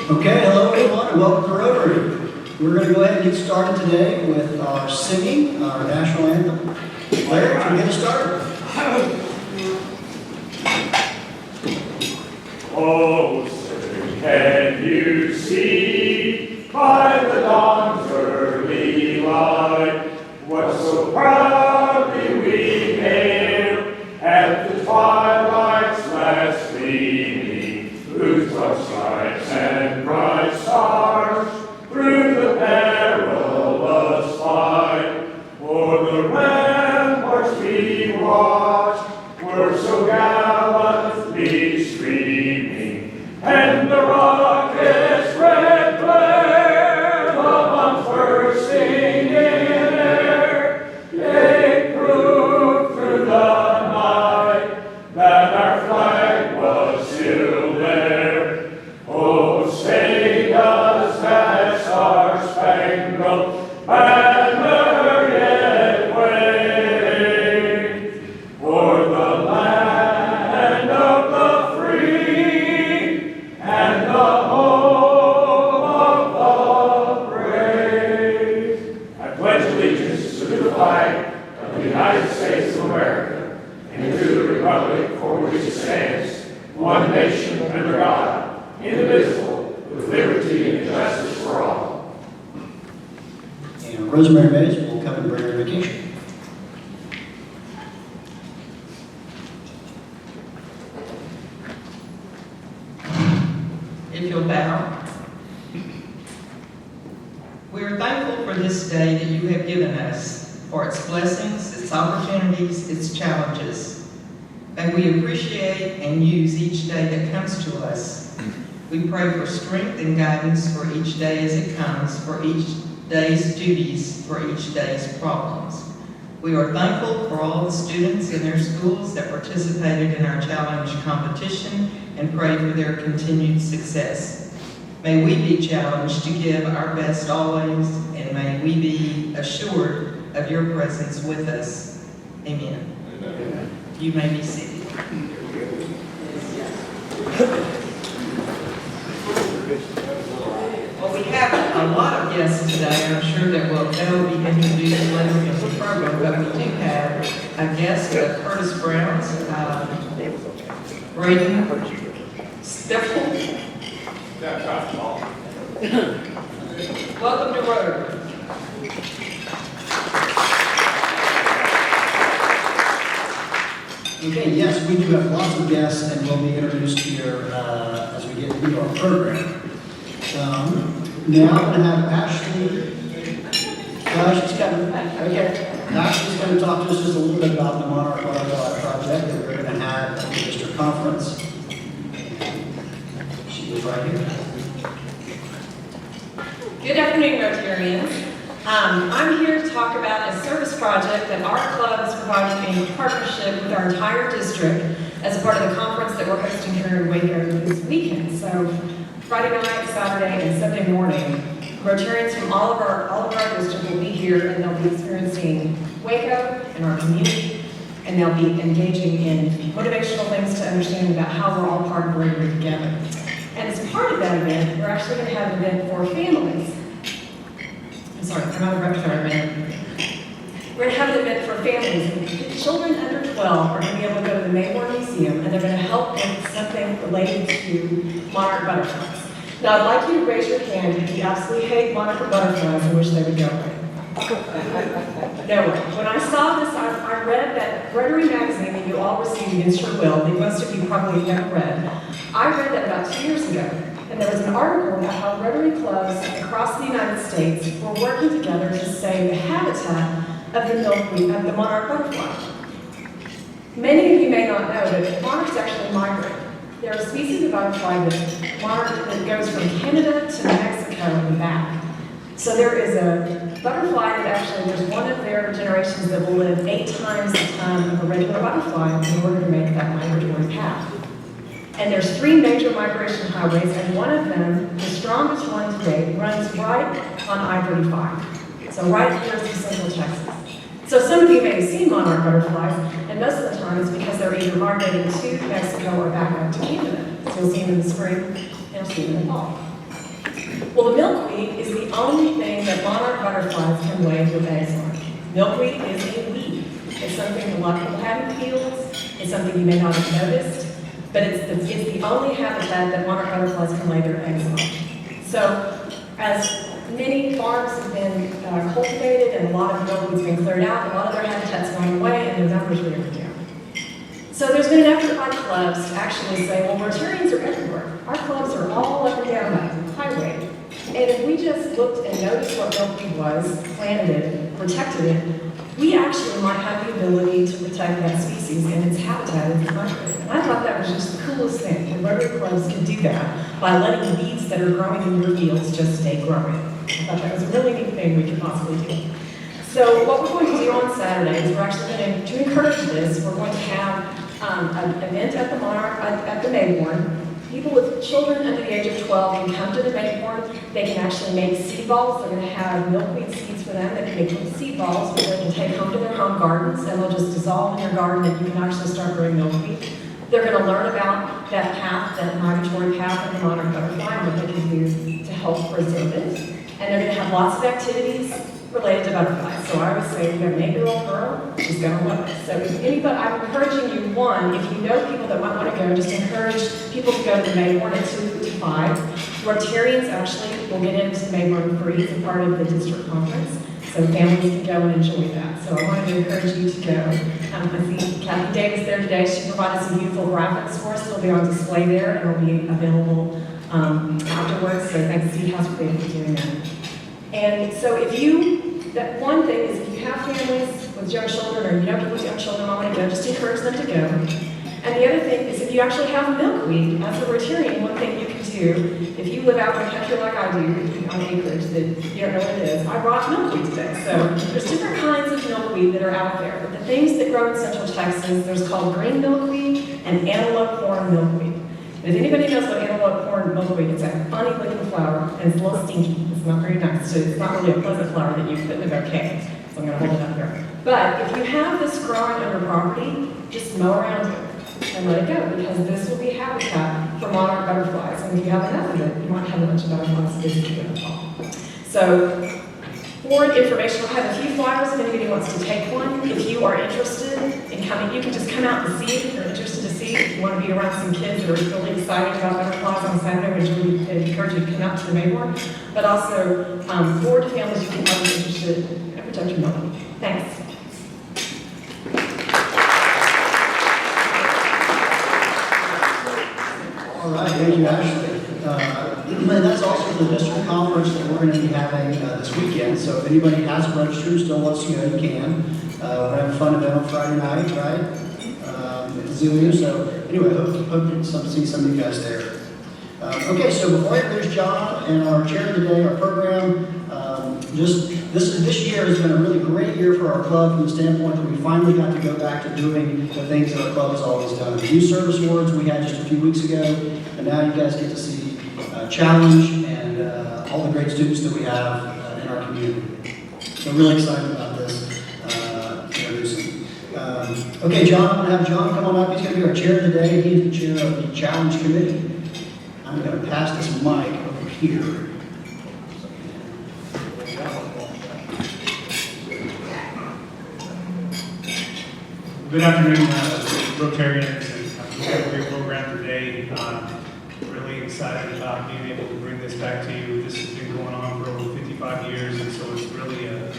Okay, hello everyone, and welcome to Rotary. We're going to go ahead and get started today with our singing, our national anthem. Larry, can we get us started? Oh, sir, can you see by the dawn's early light what so proudly we hailed at the twilight's last gleaming, whose dark stripes and bright stars through the perilous fight o'er the ramparts we watched were so gallantly streaming, and the rocket's red glare of unbursting in air gave proof through the night that our flag was still there. Oh, say does that star-spangled banner yet wave o'er the land of the free and the home of the brave? I pledge allegiance to the flag of the United States of America and to the republic for which it stands, one nation under God, indivisible, with liberty and justice for all. And Rosemary Mays will come and bring her vacation. If you'll bow. We are thankful for this day that you have given us, for its blessings, its opportunities, its challenges. May we appreciate and use each day that comes to us. We pray for strength and guidance for each day as it comes, for each day's duties, for each day's problems. We are thankful for all the students in their schools that participated in our challenge competition and pray for their continued success. May we be challenged to give our best always, and may we be assured of your presence with us. Amen. Amen. You may be seated. Well, we have a lot of guests today. I'm sure that they'll be introduced later in the program, but we do have a guest, Curtis Brown, Braden Steffel. Welcome to Rotary. Okay, yes, we do have lots of guests, and we'll be introduced here as we get into our program. Now I'm going to have Ashley. Ashley's going to talk to us just a little bit about the Monarch Butterfly Project that we're going to have at the district conference. She is right here. Good afternoon, Rotarians. I'm here to talk about a service project that our club is providing in partnership with our entire district as a part of the conference that we're hosting here in Waco this weekend. So Friday night, Saturday, and Sunday morning, Rotarians from all of our district will be here, and they'll be experiencing Waco and our community, and they'll be engaging in motivational things to understand about how we're all part of Rotary together. And as part of that event, we're actually going to have an event for families. I'm not a repertoire event. We're going to have an event for families. Children under 12 are going to be able to go to the Mayborn Museum, and they're going to help with something related to monarch butterflies. Now, I'd like you to raise your hand if you absolutely hate monarch butterflies and wish they would go away. No way. When I saw this, I read that Rotary magazine that you all received against your will, that most of you probably never read. I read that about 2 years ago, and there was an article about how Rotary clubs across the United States were working together to save the habitat of the milkweed, of the monarch butterfly. Many of you may not know that monarchs actually migrate. They're a species of butterfly that goes from Canada to Mexico and back. So there is a butterfly that actually, there's one of their generations that will live 8 times the time of a regular butterfly in order to make that migratory path. And there's 3 major migration highways, and one of them, the strongest one today, runs right on I-35. So right here is central Texas. So some of you may have seen monarch butterflies, and most of the time it's because they're either migrating to Mexico or back up to Canada. So you'll see them in the spring, and you'll see them in the fall. Well, the milkweed is the only thing that monarch butterflies can lay their eggs on. Milkweed is a weed. It's something a lot of people have in fields. It's something you may not have noticed, but it's the only habitat that monarch butterflies can lay their eggs on. So, as many farms have been cultivated and a lot of milkweed's been cleared out, a lot of their habitat's going away and their numbers are going down. So there's been an effort by clubs to actually say, well, Rotarians are everywhere. Our clubs are all up and down that highway. And if we just looked and noticed what milkweed was, planted it, protected it, we actually might have the ability to protect that species and its habitat in the country. And I thought that was just the coolest thing, that Rotary clubs could do that by letting the weeds that are growing in your fields just stay growing. I thought that was a really neat thing we could possibly do. So what we're going to do on Saturday is we're actually going to encourage this. We're going to have an event at the Monarch, at the Mayborn. People with children under the age of 12 can come to the Mayborn. They can actually make seed balls. They're going to have milkweed seeds for them. They can make little seed balls which they can take home to their home gardens, and they'll just dissolve in your garden, and you can actually start growing milkweed. They're going to learn about that path, that migratory path of the monarch butterfly, and what they can do to help preserve it. And they're going to have lots of activities related to butterflies. So I would say, if you have an 8-year-old girl, she's going to love it. So if anybody, I'm encouraging you, one, if you know people that might want to go, just encourage people to go to the Mayborn at 2 to 5. Rotarians actually will get into the Mayborn free as a part of the district conference. So families can go and enjoy that. So I wanted to encourage you to go. I see Kathy Davis there today. She provided some beautiful graphics for us. They'll be on display there and will be available afterwards. So thanks to House for doing that. And so that one thing is if you have families with young children or you know people with young children who want to go, just encourage them to go. And the other thing is if you actually have milkweed, as a Rotarian, one thing you can do, if you live out in the country like I do, on acreage that you don't know what it is, I brought milkweed today. So there's different kinds of milkweed that are out there. But the things that grow in central Texas, there's called green milkweed and antelope horn milkweed. And if anybody knows what antelope horn milkweed is, it's a funny looking flower and it's a little stinky. It's not very nice. So it's not really a pleasant flower that you put in a bouquet. So I'm going to hold it up here. But if you have this growing on your property, just mow around it and let it go, because this will be habitat for monarch butterflies. And if you have enough of it, you might have a bunch of butterflies visiting in the fall. So for information, we'll have a few flyers if anybody wants to take one. If you are interested in coming, you can just come out and see it if you're interested to see it. If you want to be around some kids that are really excited about butterflies on Saturday, we really encourage you to come out to the Mayborn. But also, for the families you can be interested in protect your milkweed. Thanks. All right, thank you, Ashley. And that's also the district conference that we're going to be having this weekend. So if anybody hasn't registered and still wants to go, you can. We're having a fun event on Friday night, right? At the Zoo. So anyway, hope to see some of you guys there. Okay, so before I introduce John and our chair today, our program, this year has been a really great year for our club from the standpoint that we finally got to go back to doing the things that our club has always done. The Youth Service Awards we had just a few weeks ago, and now you guys get to see Challenge and all the great students that we have in our community. So really excited about this. Okay, John, I'm going to have John come on up. He's going to be our chair today. He's the chair of the Challenge Committee. I'm going to pass this mic over here. Good afternoon, Rotarians. We've got a great program today. Really excited about being able to bring this back to you. This has been going on for over 55 years, and so it's really a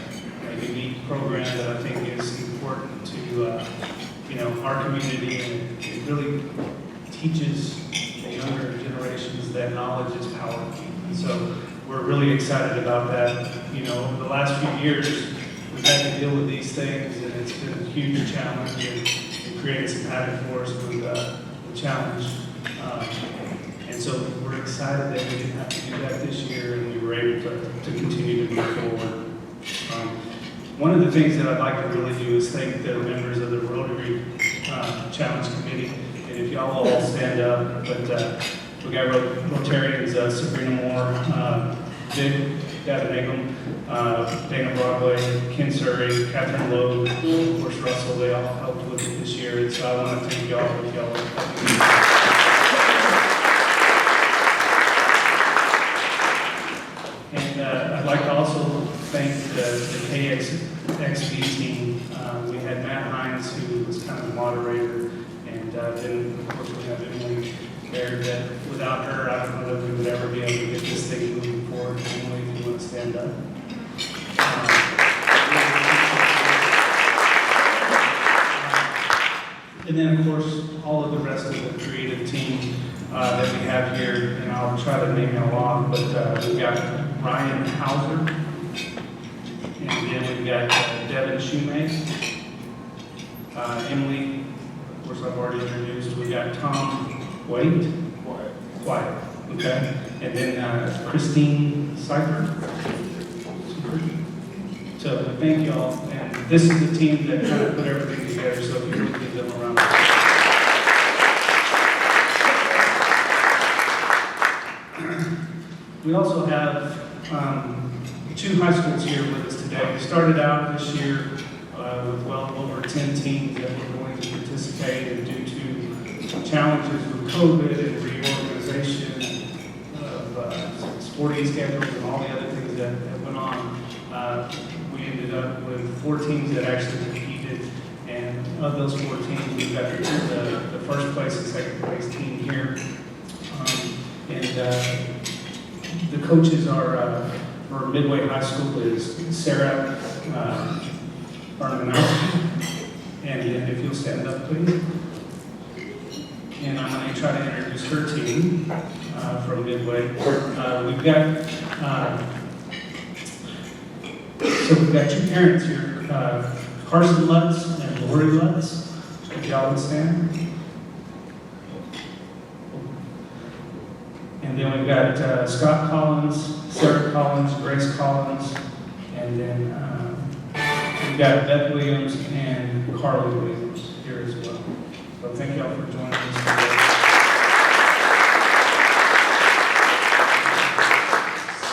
unique program that I think is important to our community, and it really teaches the younger generations that knowledge is power. And so we're really excited about that. Over the last few years, we've had to deal with these things, and it's been a huge challenge, and it creates some havoc for us with the challenge. And so we're excited that we didn't have to do that this year, and we were able to continue to move forward. One of the things that I'd like to really do is thank the members of the Rotary Challenge Committee. And if y'all all stand up, but we got Rotarians, Sabrina Moore, Dick Davenagum, Dana Broadway, Ken Surrey, Catherine Lowe, of course Russell, they all helped with it this year. And so I want to thank y'all for y'all helping. And I'd like to also thank the KXB team. We had Matt Hines, who was kind of the moderator, and then of course we have Emily there. That without her, I don't know that we would ever be able to get this thing moving forward. Emily, if you want to stand up. And then, of course, all of the rest of the creative team that we have here, and I'll try to name them all off, but we've got Ryan Hauser, and then we've got Devin Shoemake, Emily, of course I've already introduced, we've got Tom Quiet, okay, and then Christine Cypher. So thank y'all, and this is the team that kind of put everything together, so if you would give them a round of applause. We also have 2 high schools here with us today. We started out this year with well over 10 teams that were going to participate, and due to challenges with COVID and reorganization of sporting schedules and all the other things that went on, we ended up with 4 teams that actually competed, and of those 4 teams, we've got the first place and second place team here. The coaches are, for Midway High School, is Sarah Barmanowski, and if you'll stand up, please. And I'm going to try to introduce her team from Midway. We've got we've got 2 parents here, Carson Lutz and Lori Lutz. If y'all would stand. And then we've got Scott Collins, Sarah Collins, Grace Collins, and then we've got Beth Williams and Carly Williams here as well. So thank y'all for joining us today.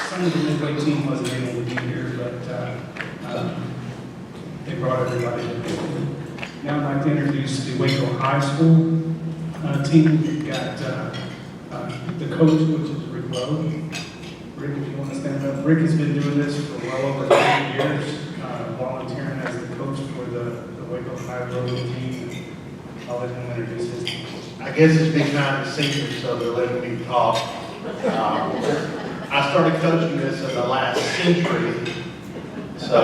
Some of the Midway team wasn't able to be here, but they brought everybody in. Now I'd like to introduce the Waco High School team. We've got the coach, which is Rick Lowe. Rick, if you want to stand up. Rick has been doing this for well over 10 years, volunteering as the coach for the Waco High Rotary team. I'll let him introduce his team. I guess it's been kind of senior, so they're letting me talk. I started coaching this in the last century, so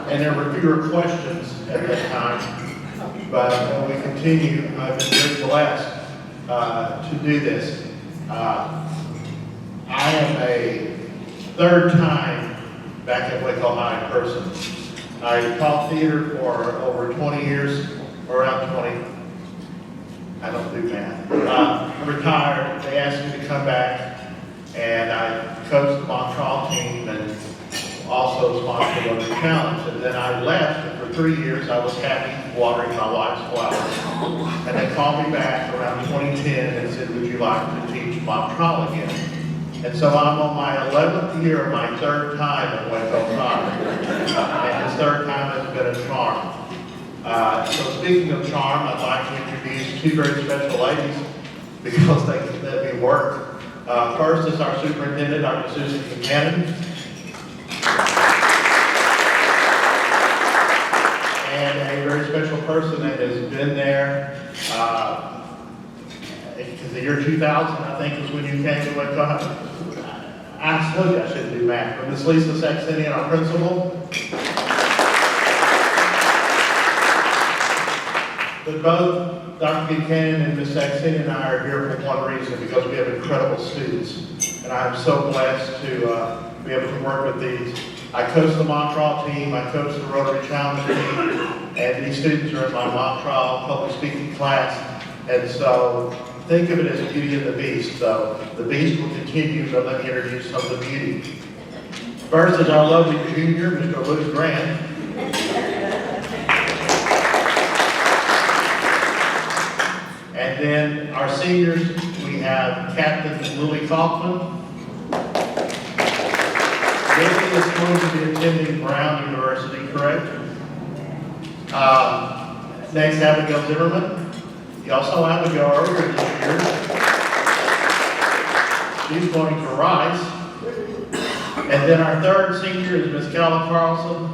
and there were fewer questions at that time. But we continue. I've been very blessed to do this. I am a 3rd time back at Waco High in person. I taught theater for over 20 years, or around 20. I don't do math. I retired. They asked me to come back, and I coached the mock trial team and also sponsored the Rotary Challenge. And then I left, and for 3 years I was happy watering my wife's flowers. And they called me back around 2010 and said, would you like to teach mock trial again? And so I'm on my 11th year of my 3rd time at Waco High. And this 3rd time has been a charm. So speaking of charm, I'd like to introduce 2 very special ladies because they can let me work. First is our superintendent, Dr. Susan Buchanan. And a very special person that has been there because the year 2000, I think, was when you came to Waco High. I told you I shouldn't do math, but Miss Lisa Saxenian, our principal. But both Dr. Buchanan and Ms. Saxenian and I are here for one reason, because we have incredible students. And I'm so blessed to be able to work with these. I coach the mock trial team, I coach the Rotary Challenge team, and these students are in my mock trial public speaking class. And so think of it as Beauty and the Beast, though. The Beast will continue, so let me introduce some of the beauty. First is our lovely junior, Mr. Luke Grant. And then our seniors, we have Captain Lily Kaufman. Lily is going to be attending Brown University, correct? Next, Abigail Zimmerman. You also have Abigail earlier this year. She's going to Rice. And then our third senior is Miss Carla Carlson.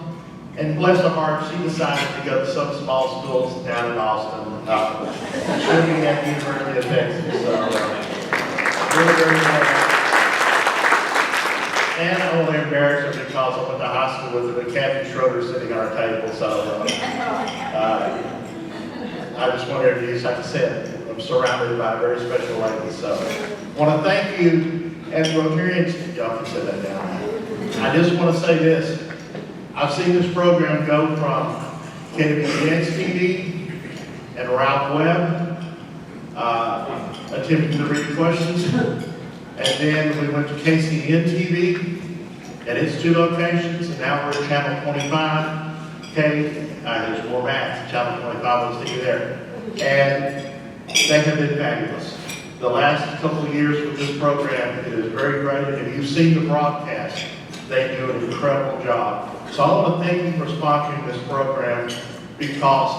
And bless her heart, she decided to go to some small schools down in Austin. She'll be at the University of Texas. So, really, very much. And I only embarrass her because I went to high school with her, Kathy Schroeder sitting on our table. So, I just want to introduce, like I said, I'm surrounded by a very special lady. So, I want to thank you as Rotarians. Y'all can sit that down. I just want to say this. I've seen this program go from KWN's TV and Ralph Webb attempting to read questions. And then we went to KCN TV and its 2 locations. And now we're at Channel 25. There's more math. Channel 25 will see you there. And they have been fabulous. The last couple of years with this program, it is very great. And if you've seen the broadcast, they do an incredible job. So I want to thank you for sponsoring this program because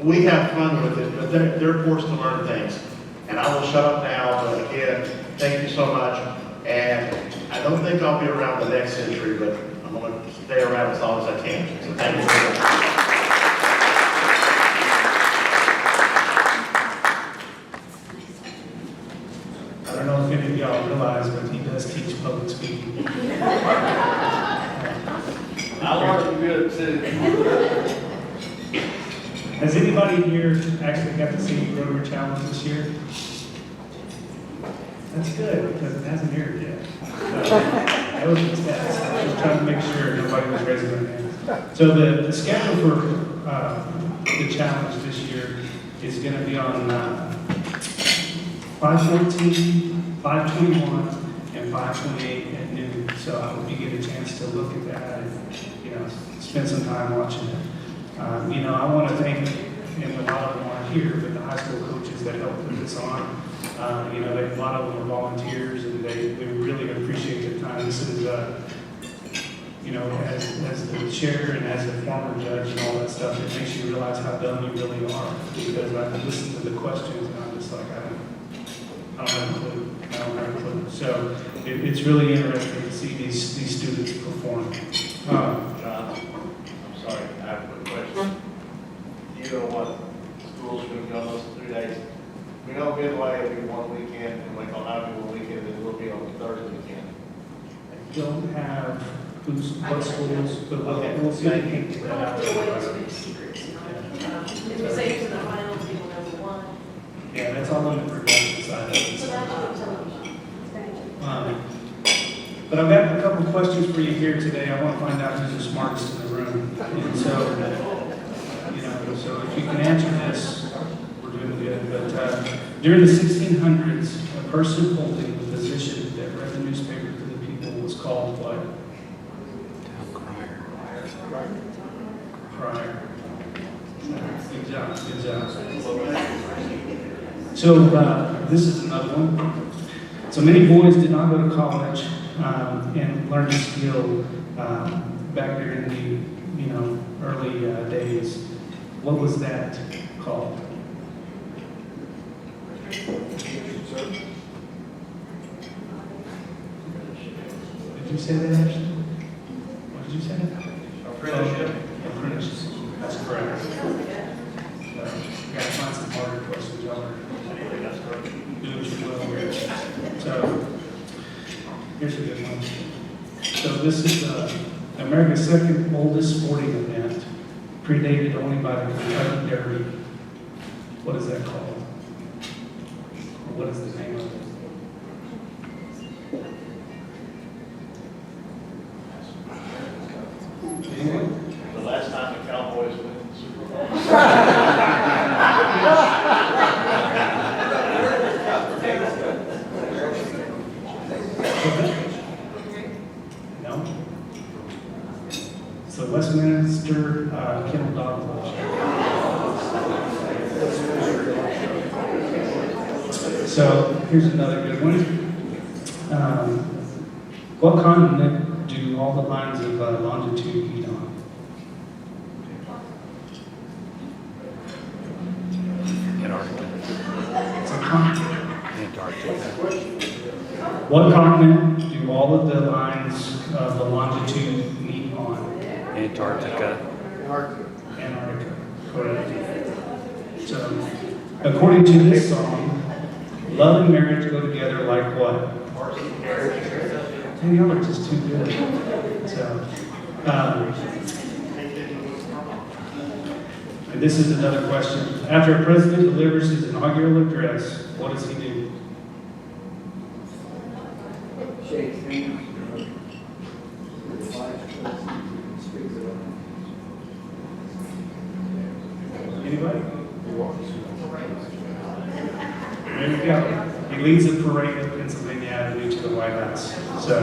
we have fun with it, but they're forced to learn things. And I will shut up now, but again, thank you so much. And I don't think I'll be around the next century, but I'm going to stay around as long as I can. So thank you very much. I don't know if any of y'all realize, but he does teach public speaking. I learned good too. Has anybody here actually got to see Rotary Challenge this year? That's good, because it hasn't aired yet. That was a test. I was trying to make sure nobody was raising their hands. So the schedule for the challenge this year is going to be on 5/14, 5/21, and 5/28 at noon. So I hope you get a chance to look at that and spend some time watching it. I want to thank, and a lot of them aren't here, but the high school coaches that helped put this on. A lot of them are volunteers, and they really appreciate their time. This is, as the chair and as a former judge and all that stuff, it makes you realize how dumb you really are. Because I listen to the questions, and I'm just like, I don't have a clue. So it's really interesting to see these students perform. John, I'm sorry, I have a quick question. You know what schools are going to be on those 3 days? We know Midway will be one weekend, and Waco Rotary one weekend, and we'll be on the third weekend. I don't have what schools, but we'll see. Thank you. We don't have to wait to make secrets, If we say to the final, people know the one. Yeah, that's all on the production side of it. So that's on television. But I've got a couple of questions for you here today. I want to find out who's the smartest in the room. And so, so if you can answer this, we're doing good. But during the 1600s, a person holding the position that read the newspaper to the people was called what? Crier. Good job, good job. So this is another one. So many boys did not go to college and learn the skill back during the early days. What was that called? Did you say that, Ashley? What did you say? Apprenticeship. Apprenticeship. That's correct. So, you gotta find some harder questions, y'all are doing too well here. So, here's a good one. So this is America's second oldest sporting event, predated only by the Kentucky Derby. What is that called? Or what is the name of it? Anyone? The last time the Cowboys went to the Super Bowl. No? So Westminster Kennel Dog Lodge. So here's another good one. What continent do all the lines of longitude meet on? It's a continent. What continent do all of the lines of the longitude meet on? Antarctica. Antarctica. Correct. So, according to this song, love and marriage go together like what? Hey, y'all are just too good. So, and this is another question. After a president delivers his inaugural address, what does he do? Shakes hands. Anybody? There you go. He leads a parade of Pennsylvania Avenue to the White House. So,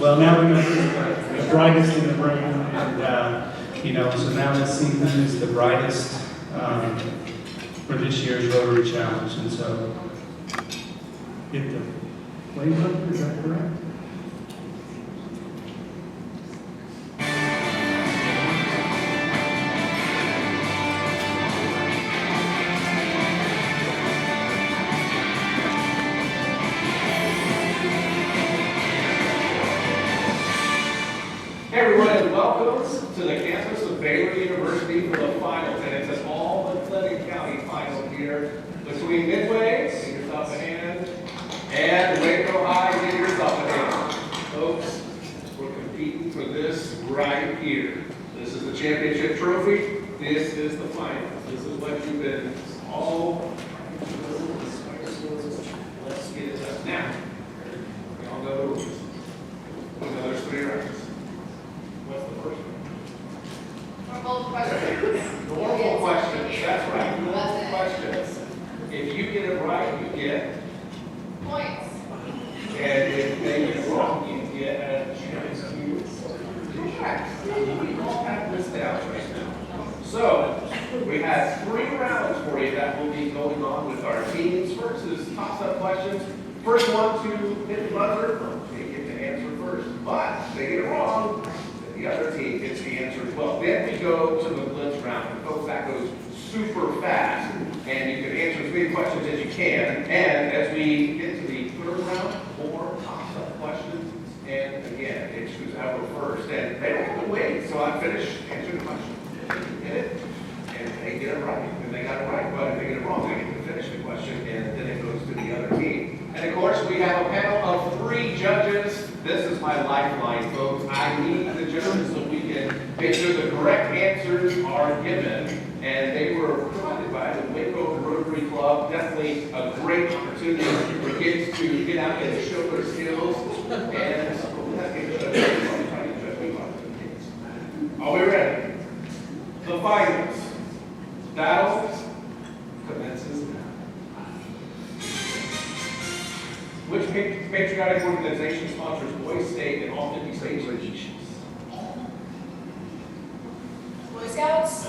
well, now we know the brightest in the room, and so now let's see who is the brightest for this year's Rotary Challenge. And so, hit the play button. Is that correct? Hey everyone, and welcome to the campus of Baylor University for the finals. And it's an all-Clinton County final here between Midway, get yourself a hand, and Waco High, get yourself a hand. Folks, we're competing for this right here. This is the championship trophy. This is the finals. This is what you've been all. Let's get it done. Now, we all know the rules. We know there's 3 rounds. What's the first one? Normal questions. Normal questions, that's right, normal questions. If you get it right, you get, Points. and if they get it wrong, you get a chance to correct. We all have this down right now. So, we have 3 rounds for you that will be going on with our teams. First is toss-up questions. First one to hit the buzzer, they get to answer first. But if they get it wrong, the other team gets the answer as well. Then we go to the blitz round. And folks, that goes super fast. And you can answer as many questions as you can. And as we get to the 3rd round, more toss-up questions. And again, it's who's ever first. And they don't have to wait. So I finish answering the question. They can get it. And they get it right. And they got it right. But if they get it wrong, they get to finish the question. And then it goes to the other team. And of course, we have a panel of 3 judges. This is my lifeline, folks. I need the judges so we can make sure the correct answers are given. And they were provided by the Waco Rotary Club. Definitely a great opportunity for kids to get out and show their skills. And are we ready? The finals. Battle commences now. Which patriotic organization sponsors Boy State in all 50 states or nations? Boy Scouts.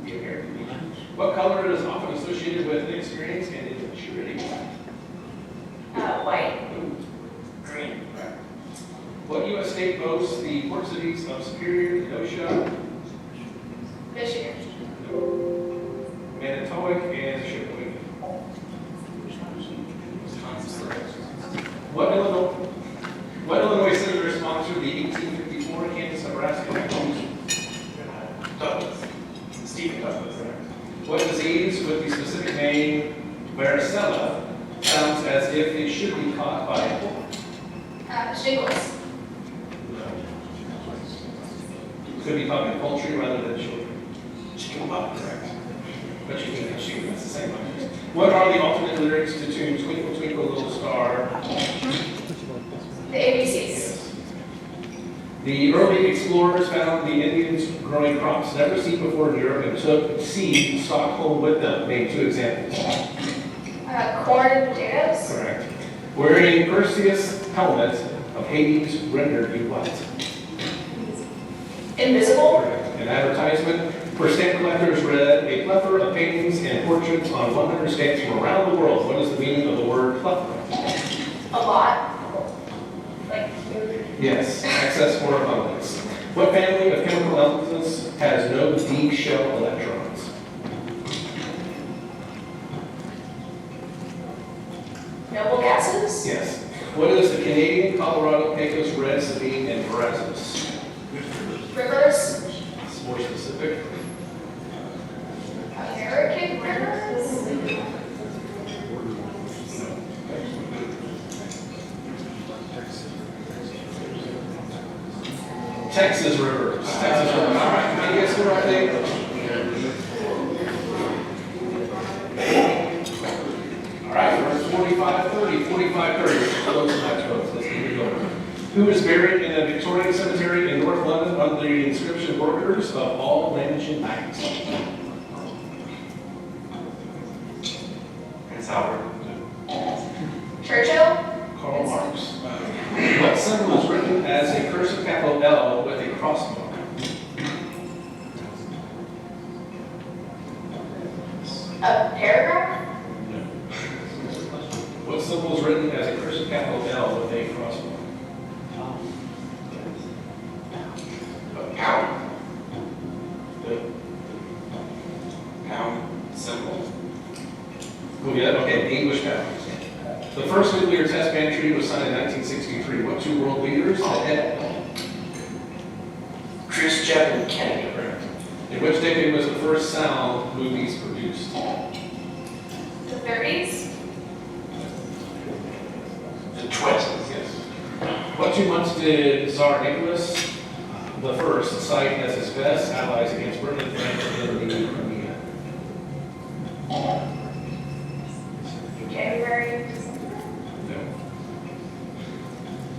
The American Legion. What color is often associated with inexperience and immaturity? White. Green. What U.S. state boasts the port cities of Superior, Kenosha, Michigan. Manitowoc, and Sheboygan? What Illinois senator sponsored the 1854 Kansas-Nebraska Convention? Douglas. Stephen Douglas. What disease with the specific name varicella sounds as if it should be caught by a bull? Shingles. Could be caught by poultry rather than children. Chicken-pox, correct. But you can shoot, that's the same one. What are the alternate lyrics to tune Twinkle Twinkle Little Star? The ABCs. The early explorers found the Indians growing crops never seen before in Europe and took seed stock home with them. Name 2 examples. Corn and potatoes. Correct. Wearing Perseus' helmet of Hades rendered you what? Invisible. Correct. An advertisement for stamp collectors read a plethora of paintings and portraits on 100 stamps from around the world. What is the meaning of the word plethora? A lot. Like, Yes, excess or abundance. What family of chemical elements has no D shell electrons? noble gases. Yes. What is the Canadian, Colorado, Pecos, Red, Sabine, and Brazos? Rivers. It's more specific. American rivers. Texas rivers. Texas rivers. All right, can you guess the right thing? All right, we're at 45-30, 45-30. Close to my votes. Let's keep it going. Who is buried in a Victorian cemetery in North London under the inscription "Workers of all mansion nights"? Prince Albert. Churchill. Karl Marx. What symbol is written as a cursive capital L with a cross mark? A paragraph. What symbol is written as a cursive capital L with a cross mark? A pound. Pound symbol. Oh, yeah, okay, the English pound. The first nuclear test ban treaty was signed in 1963. What two world leaders had? Khrushchev and Kennedy. Correct. In which decade was the first sound movies produced? The 30s. The 20s. Yes. What 2 months did Tsar Nicholas I cite as his best allies against Britain, France, and the Crimea? January. No.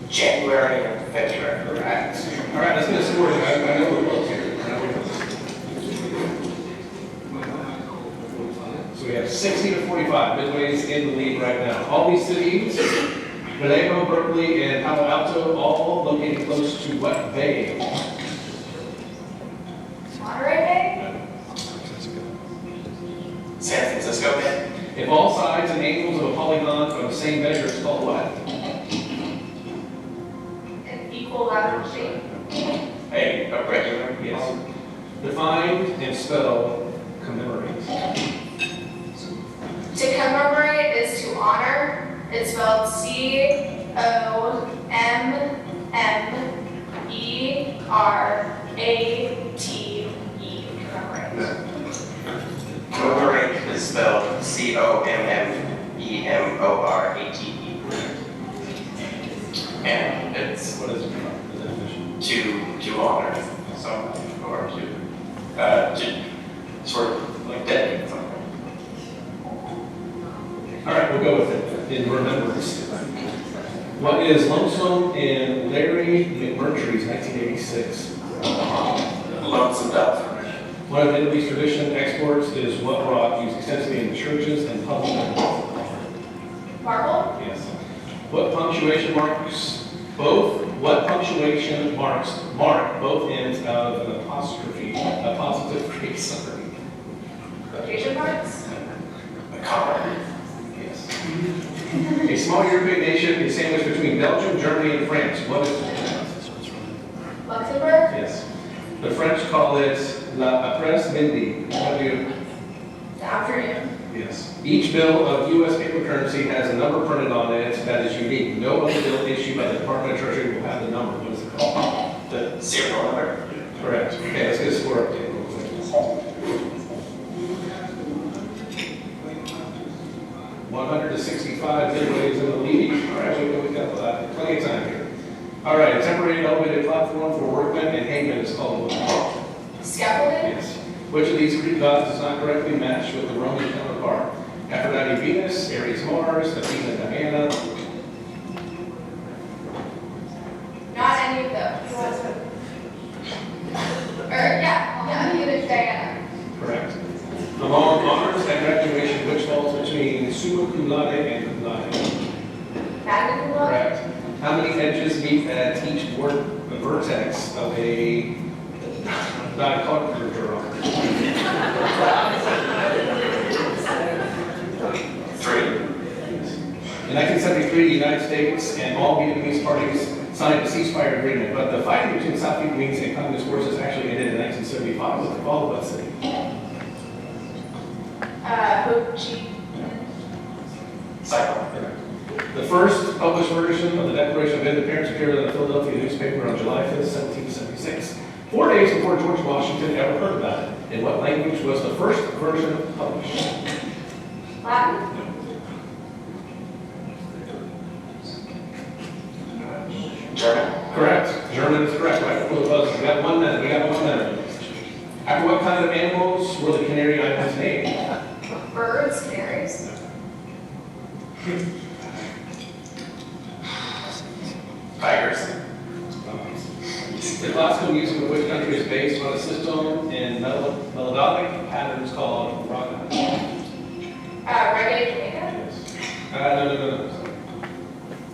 January and February. Correct. All right, let's get a score. I know we're close here. So we have 60 to 45. Midway's in the lead right now. All these cities, Vallejo, Berkeley, and Palo Alto, all located close to what bay? Monterey Bay. San Francisco Bay. If all sides and angles of a polygon are the same measure, it's called what? An equilateral shape. A regular. Yes. Define and spell commemorate. To commemorate is to honor. It's spelled COMMERATE. Commemorate is spelled COMMEMORATE. And it's What is the definition? to honor someone or to sort of like dedicate something. All right, we'll go with it in remembrance. What is Lonesome in Larry McMurtry's 1986? Lonesome Dove. One of Italy's traditional exports is what rock used extensively in churches and public buildings? Marble. Yes. What punctuation marks both? What punctuation marks mark both ends of an apostrophe, a positive Greek summary? Quotation marks. A comma. Yes. A small European nation is sandwiched between Belgium, Germany, and France. What is it? Luxembourg. Yes. The French call it la après-midi. What do you? The afternoon. Yes. Each bill of U.S. paper currency has a number printed on it that is unique. No other bill issued by the Department of Treasury will have the number. What is it called? The serial number. Correct. Okay, let's get a score update real quick. 100 to 65, Midway's in the lead. All right, we got plenty of time here. All right, a temporary elevated platform for workmen and hangmen is called what? Scaffolding. Yes. Which of these Greek gods does not correctly match with the Roman counterpart? Aphrodite Venus, Ares Mars, Athena Diana. Not any of those. Yeah, Venus, Diana. Correct. Among honors at graduation, which falls between summa cum laude and cum laude. Magna cum laude? Correct. How many edges meet at each vertex of a dichotomer? 3. In 1973, the United States and all Vietnamese parties signed a ceasefire agreement, but the fighting between South Vietnamese and Communist forces actually ended in 1975 with the fall of that city. Ho Chi Cycle. The first published version of the Declaration of Independence appeared in the Philadelphia newspaper on July 5th, 1776. 4 days before George Washington ever heard about it. In what language was the first version published? Latin? German. Correct. German is correct. Right before the buzzer. We got 1 minute. We got 1 minute. After what kind of animals were the Canary Islands named? Birds, canaries? Tigers. The classical music of which country is based on a system in melodic patterns called raga? Reggae, Jamaica? No.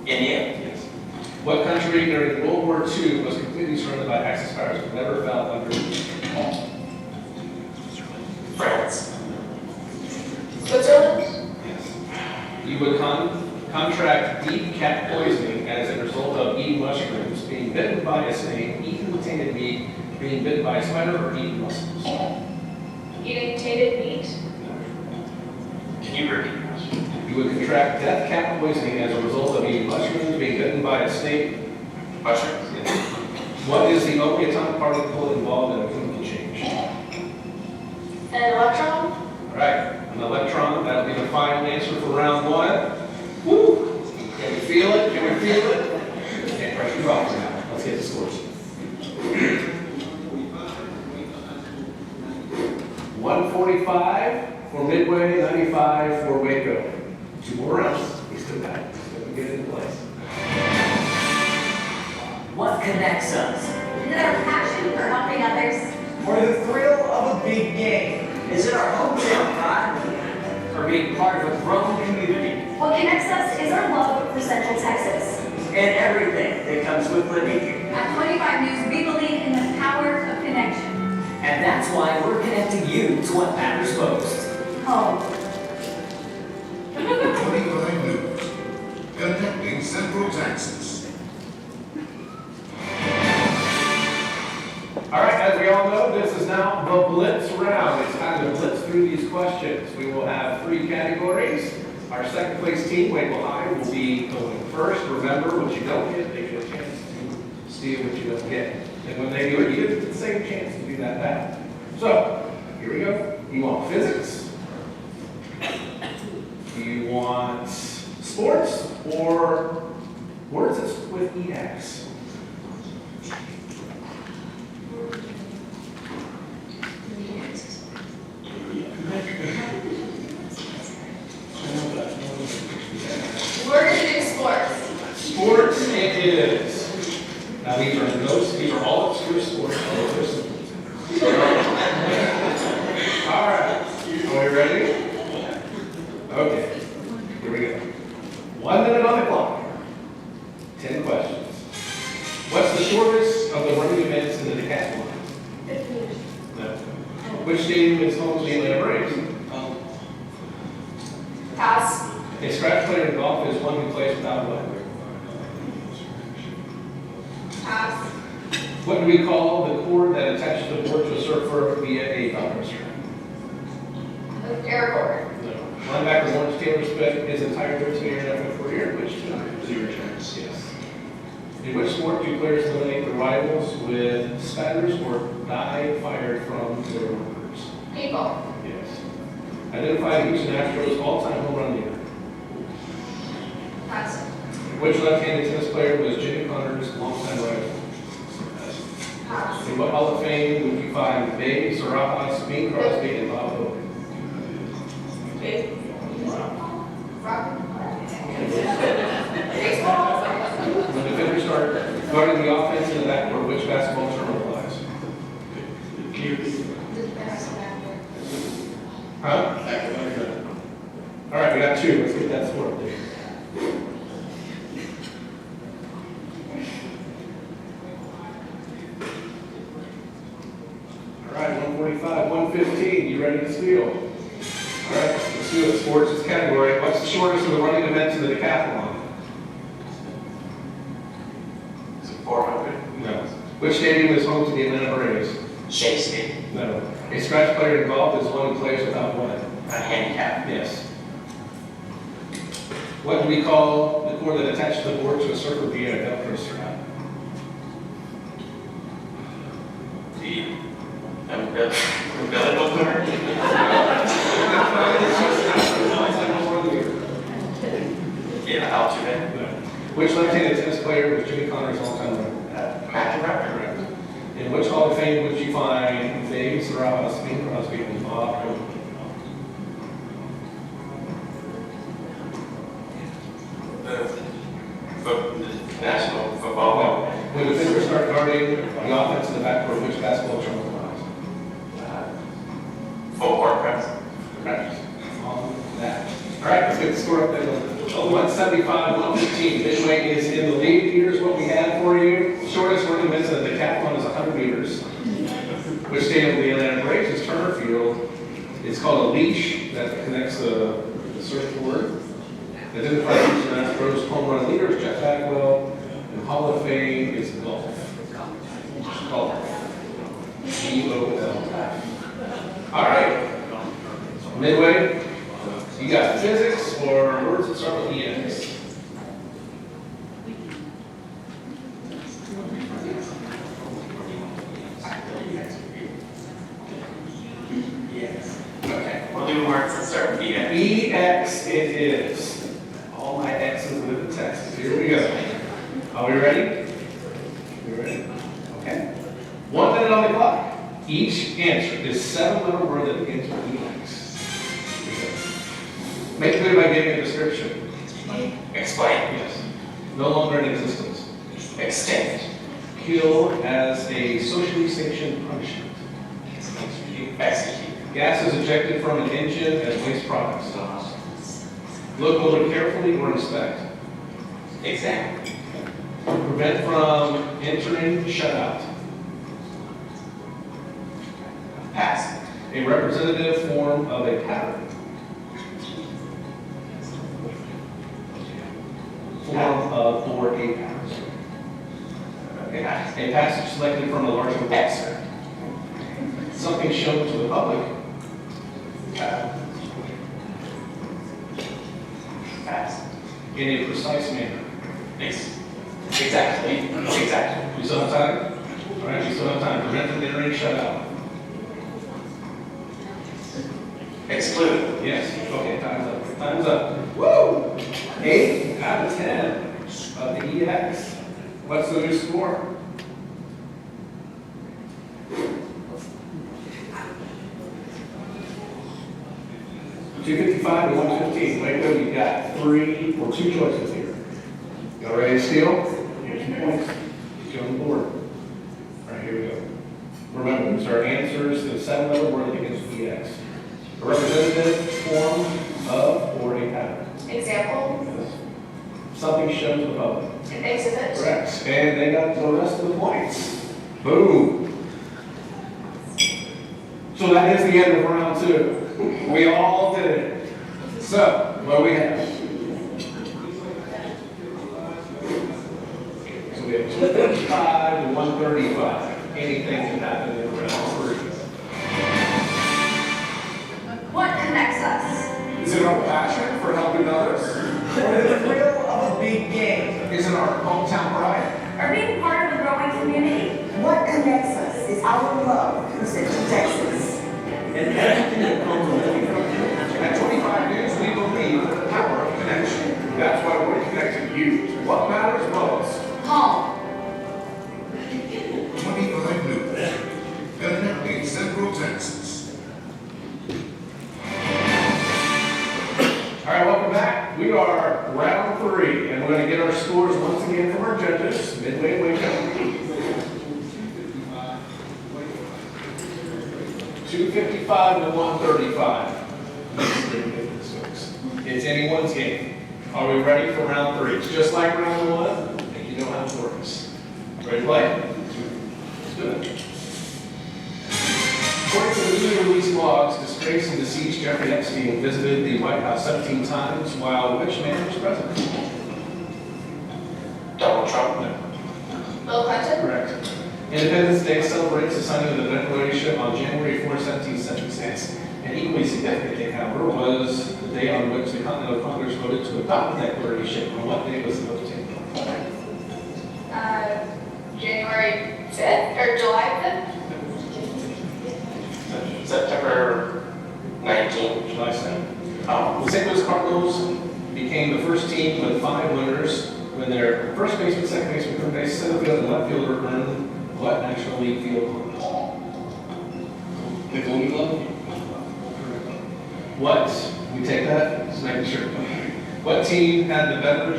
India. Yes. What country during World War II was completely surrounded by Axis powers but never fell under? France. Switzerland? Yes. You would contract deep cat poisoning as a result of eating mushrooms, being bitten by a snake, eating the tainted meat, being bitten by a spider, or eating mussels. Eating tainted meat? Can you repeat the question? You would contract death cat poisoning as a result of eating mushrooms, being bitten by a snake. Mushrooms. Yes. What is the only atomic particle involved in a chemical change? An electron? All right, an electron. That'll be the final answer for round 1. Woo! Can we feel it? Can we feel it? Okay, pressure's off now. Let's get the scores. 145 for Midway, 95 for Waco. 2 more rounds. We still got it. Still get it in place. What connects us? Is it our passion for helping others? Or the thrill of a big game? Is it our hometown pride? Or being part of a growing community? What connects us is our love for Central Texas. And everything that comes with living here. At 25 News, we believe in the power of connection. And that's why we're connecting you to what matters most. Home. 25 News, connecting Central Texas. All right, as we all know, this is now the Blitz round. It's time to blitz through these questions. We will have 3 categories. Our second place team, Waco High, will be going first. Remember, what you don't get, they get a chance to steal what you don't get. And when they do it, you get the same chance to do that back. So, here we go. You want physics? Do you want sports or words that's with EX? We're going to do sports. Sports it is. Now these are all obscure sports. All right. Are we ready? Okay. Here we go. 1 minute on the clock. 10 questions. What's the shortest of the running events in the decathlon? 50 meters. No. Which stadium is home to the Atlanta Braves? Pass. A scratch player in golf is one who plays without a leg. Pass. What do we call the cord that attaches the board to a surfer via a thumb string? Air cord. No. Linebacker Lawrence Taylor spent his entire 13-year NFL career in which team? 0 chance. Yes. In which sport do players eliminate their rivals with spatters or dye fired from their workers? People. Yes. Identify the Houston Astros all-time home run leader. Pass. Which left-handed tennis player was Jimmy Connor's longtime rival? Pass. In what Hall of Fame would you find Babe, Sarapas, Bing Crosby, and Bob Hope? Baseball. When the defenders start guarding the offense in the backcourt, which basketball term applies? Huh? All right, we got 2. Let's get that score, please. All right, 145, 115. You ready to steal? All right, let's do it. Sports category. What's the shortest of the running events in the decathlon? Is it 400? No. Which stadium is home to the Atlanta Braves? Shea State. No. A scratch player in golf is one who plays without what? A handicap. Yes. What do we call the cord that attaches the board to a circle via a Velcro strap? The umbilical cord? Yeah, alternate. No. Which left-handed tennis player was Jimmy Connor's all-time record? Matthew Rapper. Correct. In which Hall of Fame would you find David Crosby and Bob Hope? The National Football League. When the defenders start guarding the offense in the backcourt, which basketball term applies? Full court press. Correct. On that. All right, let's get the score up there. 175, 115. Midway is in the lead. Here's what we have for you. Shortest running events in the decathlon is 100 meters. Which stadium of the Atlanta Braves is Turner Field. It's called a leash that connects the surfboard. The identified each Astros home run leaders, Jeff Bagwell, and Hall of Fame is golf. Golf. G-O-L. All right. Midway, you got physics or words that start with EX? Yes. Okay. We'll do words that start with EX. EX it is. All my X's with the Texas. Here we go. Are we ready? We ready? Okay. 1 minute on the clock. Each answer is 7-letter word that begins with EX. Make it clear by giving a description. Explain. Yes. No longer in existence. Extinct. Kill as a socially sanctioned punishment. Execute. Gas is ejected from an engine as waste products. Look over carefully or inspect. Examine. Prevent from entering, shut out. Pass. A representative form of a pattern. Form of or a pattern. Okay. A passage selected from a larger book. Excerpt. Something shown to the public. Pass. In a precise manner. Exactly. Exactly. We still have time? All right, we still have time. Prevent from entering, shut out. Exclude. Yes. Okay, time's up. Time's up. Woo! 8 out of 10 of the EX. What's the new score? $255 to 115. Wait, wait, you've got 3 or 2 choices here. Y'all ready to steal? Here's some points. Get on the board. All right, here we go. Remember, these are answers to the 7-letter word that begins with EX. A representative form of or a pattern. Example, Something shown to the public. an exhibit. Correct. And they got the rest of the points. Boom. So that is the end of round 2. We all did it. So, what do we have? So we have 255 to 135. Anything can happen in round 3. What connects us? Is it our passion for helping others? Or the thrill of a big game? Is it our hometown pride? Or being part of a growing community? What connects us is our love for Central Texas. And everything that comes with it. At 25 News, we believe in the power of connection. That's why we're connecting you to what matters most. Home. 25 News, connecting Central Texas. All right, welcome back. We are round 3, and we're going to get our scores once again from our judges. Midway Waco. 255 to 135. It's anyone's game. Are we ready for round 3? It's just like round 1, and you know how it works. Ready to play? Let's do it. According to the newly released logs, disgraced and deceased Jeffrey Epstein visited the White House 17 times while which man was president? Donald Trump? No. Bill Clinton? Correct. Independence Day celebrates the signing of the Declaration on January 4, 1776. And equally significant day, however, was the day on which the Continental Congress voted to adopt the Declaration. On what day was the vote taken? January 5th, or July 5th? September 19th. July 7th. The St. Louis Cardinals became the first team with 5 winners when their first baseman, second baseman, third base, center field, and left fielder earned what National League field? The Golden Glove? What? We take that? Just making sure. What team had the better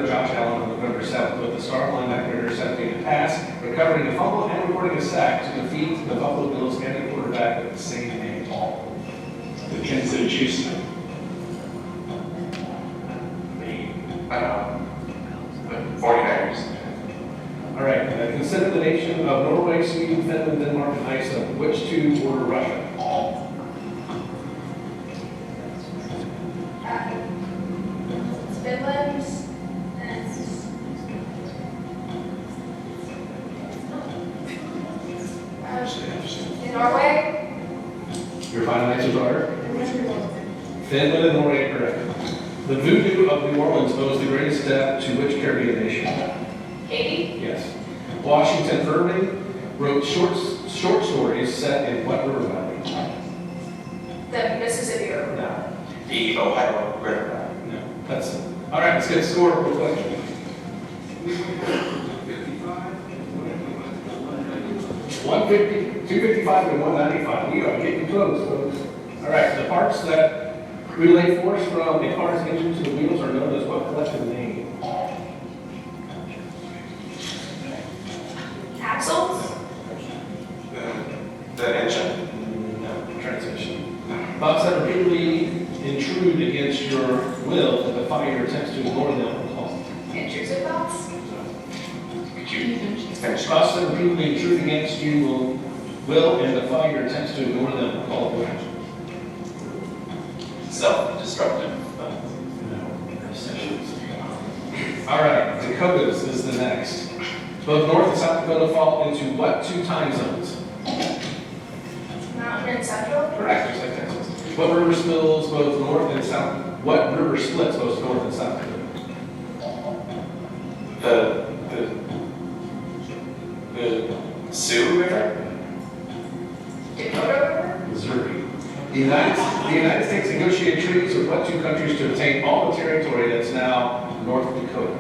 Josh Allen on November 7th with the star linebacker intercepting a pass, recovering a fumble, and recording a sack to defeat the Buffalo Bills and the quarterback with the same name? The Kansas City Chiefs. The 49ers. All right, consider the nation of Norway, Sweden, Finland, Denmark, and Iceland. Which 2 border Russia? Finland and Norway? Your final answers are? Finland and Norway, correct. The voodoo of New Orleans owes the greatest debt to which Caribbean nation? Haiti? Yes. Washington Irving wrote short stories set in what river valley? The Mississippi River. No. The Ohio River. No. That's it. All right, let's get a score real quick. 150, 255 and 195. We are getting close, folks. All right, the parts that relay force from a car's engine to the wheels are known as what collective name? Axles? The engine. No, transmission. Thoughts that repeatedly intrude against your will to defy your attempts to ignore them are called. Intrusive thoughts? Could you finish? Thoughts that repeatedly intrude against you will and defy your attempts to ignore them are called what? Self-destructive. All right, Dakotas is the next. Both North and South Dakota fall into what 2 time zones? Mountain and Central? Correct, just like Texas. What river spills both North and South? What river splits both North and South Dakota? The Sioux River? Dakota River? Missouri. The United States negotiated treaties with what 2 countries to obtain all the territory that's now North Dakota?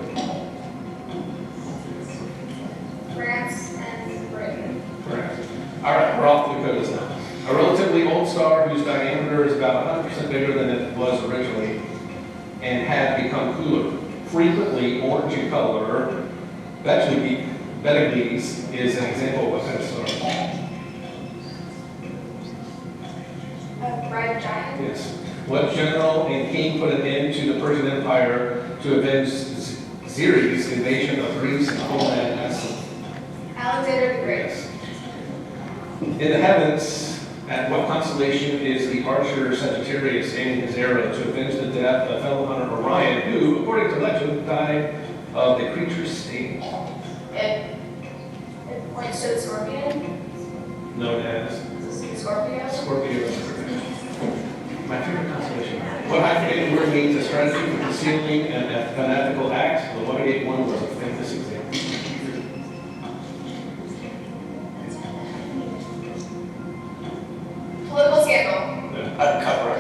France and Britain. Correct. All right, we're off the Dakotas now. A relatively old star whose diameter is about 100% bigger than it was originally and had become cooler, frequently orange in color. Betelgeuse is an example of what kind of star? Red Giant? Yes. What general and king put an end to the Persian Empire to avenge Xerxes' invasion of Greece and homeland Assyria? Alexander the Great. Yes. In the heavens, at what constellation is the archer Sagittarius aiming his arrow to avenge the death of fellow hunter Orion, who, according to legend, died of the creature's sting? It points to the scorpion. Known as Scorpio. Scorpio. My favorite constellation. What hyphenated word means a strategy for concealing an unethical act? The Watergate one was a famous example. Political scandal. Uncover.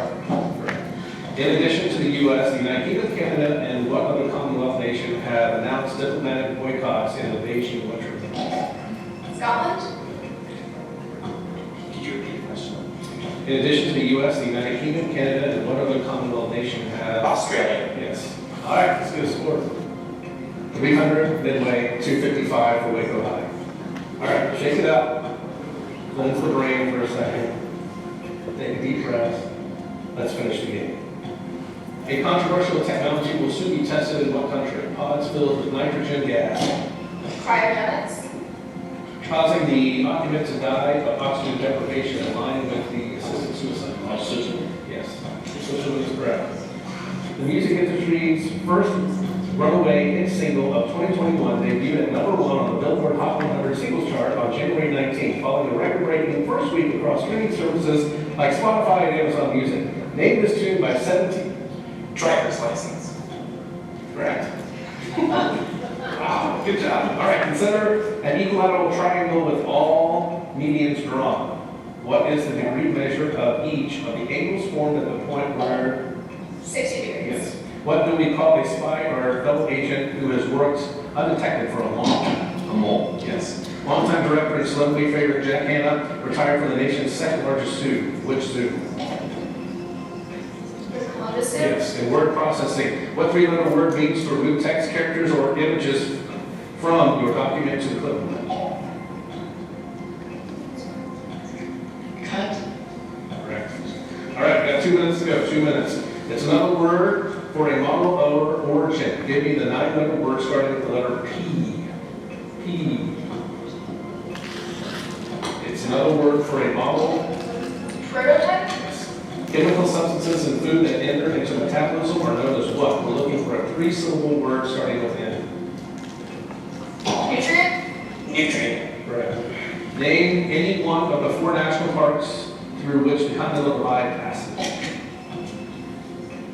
In addition to the U.S., the United Kingdom, Canada, and what other Commonwealth nation have announced diplomatic boycotts in the Beijing Winter Olympics? Scotland. Could you repeat the question? In addition to the U.S., the United Kingdom, Canada, and what other Commonwealth nation have? Australia. Yes. All right, let's get a score. 300 Midway, 255 for Waco High. All right, shake it out. Cleanse the brain for a second. Take a deep breath. Let's finish the game. A controversial technology will soon be tested in what country? Pods filled with nitrogen gas, Cryogenics. causing the occupant to die of oxygen deprivation in line with the assisted suicide. Oxygen. Yes, social is correct. The music industry's first runaway hit single of 2021 debuted at #1 on the Billboard Hot 100 singles chart on January 19th, following a record-breaking first week across streaming services like Spotify and Amazon Music. Name this tune by 17. Driver's license. Correct. Wow, good job. All right, consider an equilateral triangle with all medians drawn. What is the degree measure of each of the angles formed at the point where 60 degrees. Yes. What do we call a spy or double agent who has worked undetected for a long time? A mole. Yes. Longtime director and celebrity favorite Jack Hanna retired from the nation's second largest zoo. Which zoo? The Columbus Zoo. Yes. In word processing, what three-letter word means to remove text, characters, or images from your document to the clipboard? Cut. Correct. All right, we got 2 minutes to go. 2 minutes. It's another word for a model or origin. Give me the 9-letter word starting with the letter P. P. It's another word for a model. Prototype. Chemical substances in food that enter into metabolism are known as what? We're looking for a 3-syllable word starting with N. Nutrient. Nutrient. Correct. Name any one of the 4 national parks through which the Continental Divide passes.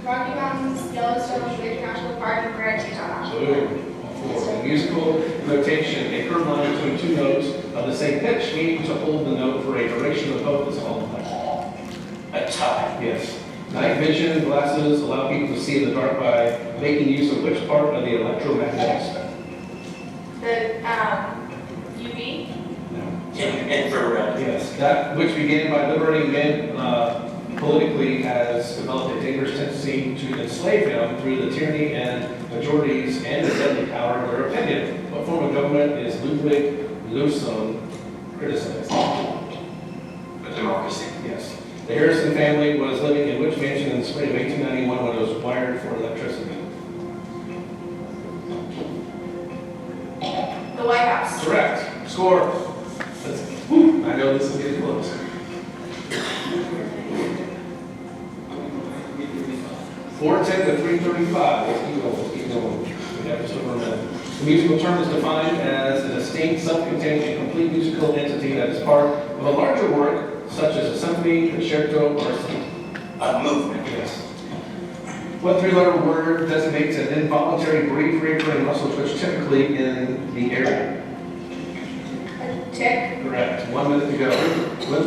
Rocky Mountains, Yellowstone, Glacier National Park, and Grand Teton National Park. For musical notation, a curved line between 2 notes of the same pitch, meaning to hold the note for a duration of both is called A tie. yes. Night vision glasses allow people to see in the dark by making use of which part of the electromagnetic spectrum? The UV. Infrared. Yes. That which began by liberating men politically has developed a dangerous tendency to enslave them through the tyranny and majorities and the deadly power of their opinion. What form of government is Ludwig Lusson criticized? A democracy. Yes. The Harrison family was living in which mansion in the spring of 1891 when it was wired for electricity? The White House. Correct. Score. Whew, I know this is getting close. 410 to 335. Let's keep going. Let's keep going. We have just over a minute. The musical term is defined as a distinct, self-contained, and complete musical entity that is part of a larger work, such as a symphony, concerto, or A movement. yes. What 3-letter word designates an involuntary brief recurring muscle twitch typically in the area? A tick. Correct. 1 minute to go. When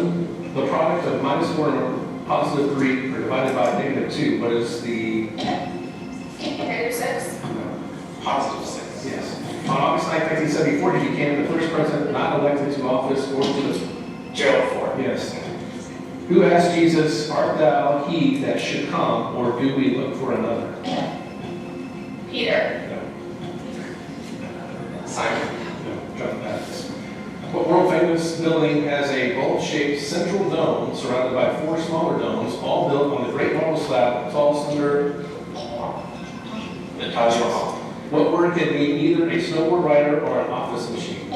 the product of -4 and +3 are divided by -2, what is the -6. Positive 6. yes? On August 9, 1974, he became the first president not elected to office or to the Jail for. yes. Who asked Jesus, "Art thou he that should come, or do we look for another?" Peter. Simon. Jump back. What world-famous building has a bowl-shaped central dome surrounded by 4 smaller domes, all built on the Great Marble Slab, tall, slender? The Taj Mahal. What word can mean either a snowboard rider or an office machine?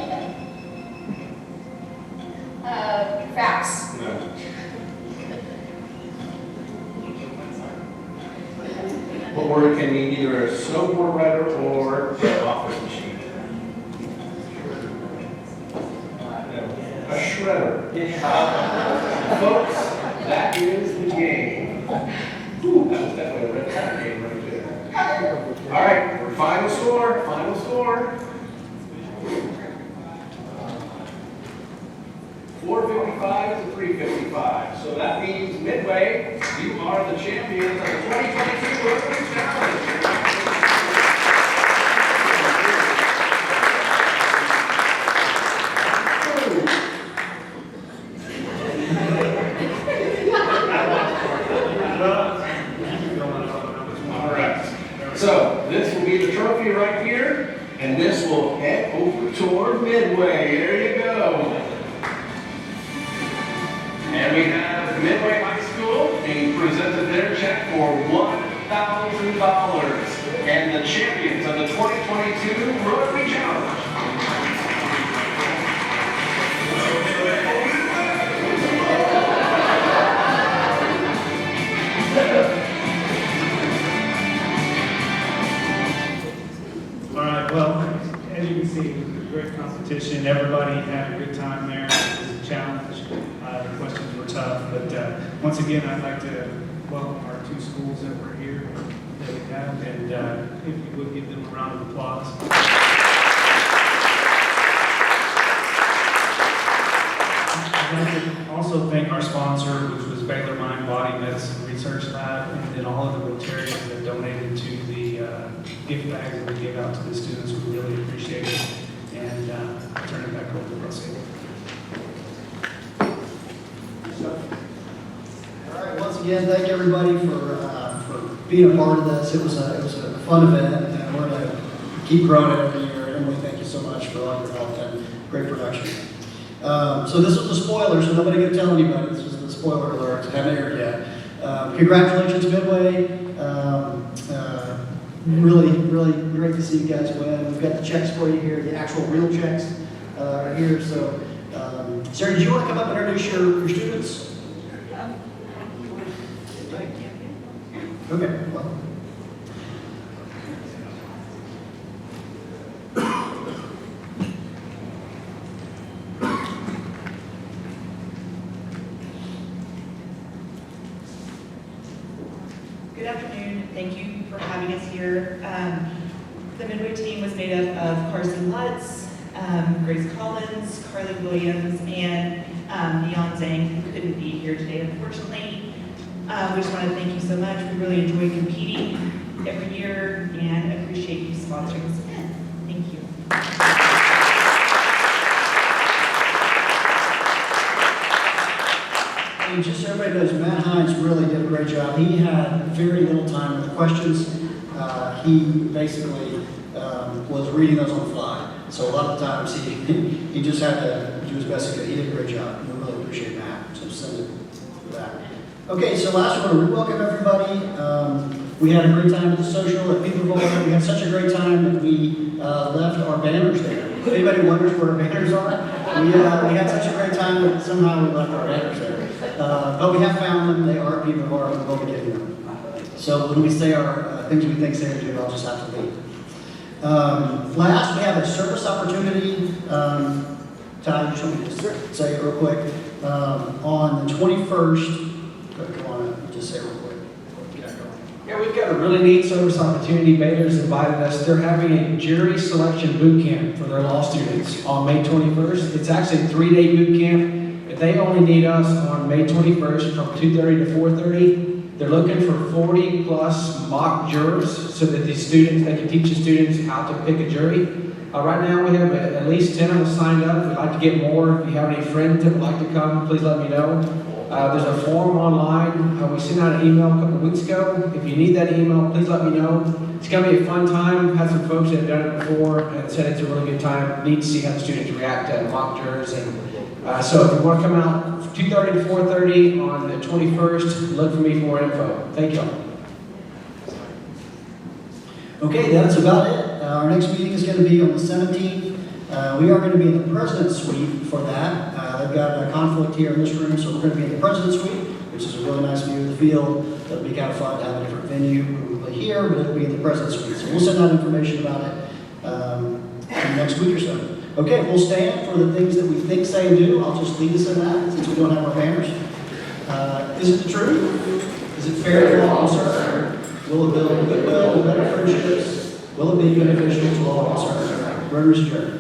Fax. No. What word can mean either a snowboard rider or an office machine? No. A shredder. Folks, that is the game. Whew, that was definitely a red card game right there. All right, final score, final score. 455 to 355. So that means Midway, you are the champions of the 2022 Rotary Challenge. All right. So this will be the trophy right here, and this will head over toward Midway. There you go. And we have Midway High School being presented this for $1,000. And the champions of the 2022 Rotary Challenge. All right, well, as you can see, it was a great competition. Everybody had a good time there. It was a challenge. The questions were tough, but once again, I'd like to welcome our two schools that were here that we have, and if you would give them a round of applause. I'd like to also thank our sponsor, which was Baylor Mind Body Medicine Research Lab, and then all of the Rotarians that donated to the gift bags that we gave out to the students. We really appreciate it. And I'll turn it back over to Russell. All right, once again, thank everybody for being a part of this. It was a fun event, and we're going to keep growing it every year. Emily, thank you so much for all your help and great production. So this was the spoiler, so nobody can tell anybody. This was the spoiler alert. Haven't aired yet. Congratulations, Midway. Really, really great to see you guys win. We've got the checks for you here, the actual real checks are here. So, Sarah, did you want to come up and introduce your students? Okay. Well. Good afternoon. Thank you for having us here. The Midway team was made up of Carson Lutz, Grace Collins, Carly Williams, and Neon Zhang, who couldn't be here today, unfortunately. We just want to thank you so much. We really enjoy competing every year and appreciate you sponsoring this event. Thank you. And just so everybody knows, Matt Hines really did a great job. He had very little time with the questions. He basically was reading those on the fly. So a lot of the times he just had to do his best he could. He did a great job. We really appreciate Matt. So send it for that. Okay, so last I want to welcome everybody. We had a great time at the social at People. We had such a great time that we left our banners there. If anybody wonders where our banners are, we had such a great time that somehow we left our banners there. But we have found them. They are People of Art. We'll be getting them. So when we say our things we think Sarah do, I'll just have to leave. Last, we have a service opportunity. Ty, you just want me to say it real quick. On the 21st, come on, just say it real quick. Yeah, we've got a really neat service opportunity. Baylor's invited us. They're having a jury selection boot camp for their law students on May 21st. It's actually a 3-day boot camp. But they only need us on May 21st from 2:30 to 4:30. They're looking for 40 plus mock jurors so that the students, they can teach the students how to pick a jury. Right now we have at least 10 of us signed up. We'd like to get more. If you have any friends that would like to come, please let me know. There's a form online. We sent out an email a couple weeks ago. If you need that email, please let me know. It's going to be a fun time. Had some folks that have done it before and said it's a really good time. Neat to see how the students react to mock jurors. And so if you want to come out 2:30 to 4:30 on the 21st, look for me for more info. Thank you all. Okay, that's about it. Our next meeting is going to be on the 17th. We are going to be in the President's Suite for that. They've got a conflict here in this room, so we're going to be in the President's Suite, which is a really nice view of the field. It'll be kind of fun to have a different venue, probably here, but it'll be in the President's Suite. So we'll send out information about it in the next week or so. Okay, we'll stand for the things that we think, say, and do. I'll just lead us in that since we don't have our banners. Is it the truth? Is it fair to all concerned? Will it build goodwill and better friendships? Will it be beneficial to all concerned? Rotary's adjourned.